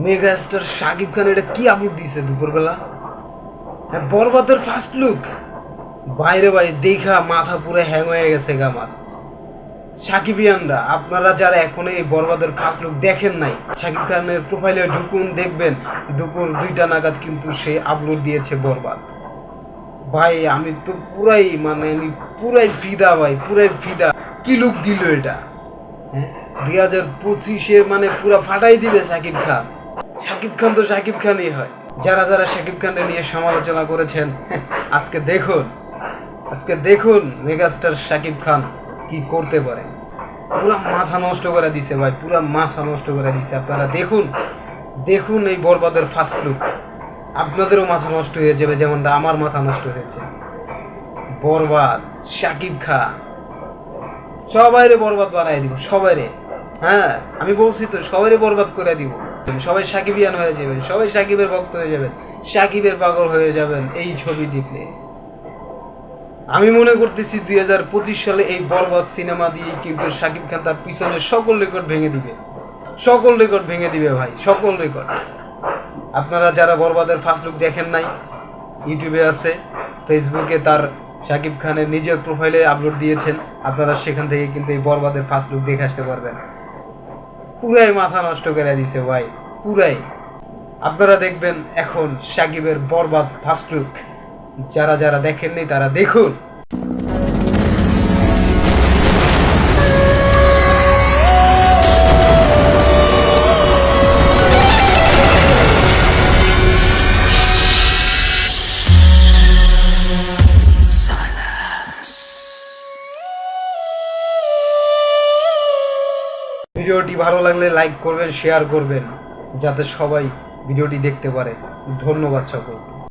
Mega star Shakib Khan এটা কি upload দিছে দুপুরবেলা? হ্যাঁ, বরবাদের ফার্স্ট লুক। বাইরে ভাই দেখা মাথা পুরো হ্যাং হয়ে গেছে আমার। সাকিবিয়ানরা, আপনারা যারা এখনো এই বরবাদের ফার্স্ট লুক দেখেন নাই, শাকিব খানের প্রোফাইলে ঢুকুন, দেখবেন দুপুর 2টা নাগাদ কিন্তু সে আপলোড দিয়েছে বরবাদ। ভাই আমি তো আমি পুরাই ফিদা ভাই, পুরাই ফিদা। কি লুক দিল এটা! হ্যাঁ, 2025-এর পুরা ফাটাই দিবে শাকিব খান। শাকিব খান তো শাকিব খানই হয়। যারা যারা শাকিব খানকে নিয়ে সমালোচনা করেছেন, আজকে দেখুন মেগাস্টার শাকিব খান কি করতে পারে। পুরা মাথা নষ্ট করে দিছে ভাই, পুরা মাথা নষ্ট করে দিছে। আপনারা দেখুন এই বরবাদের ফার্স্ট লুক। আপনাদেরও মাথা নষ্ট হয়ে যাবে, যেমনটা আমার মাথা নষ্ট হয়েছে। বরবাদ, শাকিব খান, সবাইরে বরবাদ বানাই দিব, সবাইরে। হ্যাঁ, আমি বলছি তো, সবাইরে বরবাদ করে দিব। সবাই সাকিবিয়ান হয়ে যাবেন, সবাই সাকিবের ভক্ত হয়ে যাবেন, সাকিবের পাগল হয়ে যাবেন এই ছবি দেখলে। আমি মনে করতেছি 2025 সালে এই বরবাদ সিনেমা দিয়ে কিন্তু শাকিব খান তার পিছনের সকল রেকর্ড ভেঙে দিবে। সকল রেকর্ড ভেঙে দিবে ভাই, সকল রেকর্ড। আপনারা যারা বরবাদের ফার্স্ট লুক দেখেন নাই, ইউটিউবে আছে, ফেসবুকে তার শাকিব খানের নিজের প্রোফাইলে আপলোড দিয়েছেন। আপনারা সেখান থেকে কিন্তু এই বরবাদের ফার্স্ট লুক দেখে আসতে পারবেন। পুরাই মাথা নষ্ট করে দিছে ভাই, পুরাই। আপনারা দেখবেন এখন শাকিবের বরবাদ ফার্স্ট লুক। যারা যারা দেখেননি তারা দেখুন। ভিডিওটি ভালো লাগলে লাইক করবেন, শেয়ার করবেন, যাতে সবাই ভিডিওটি দেখতে পারে। ধন্যবাদ সকলকে।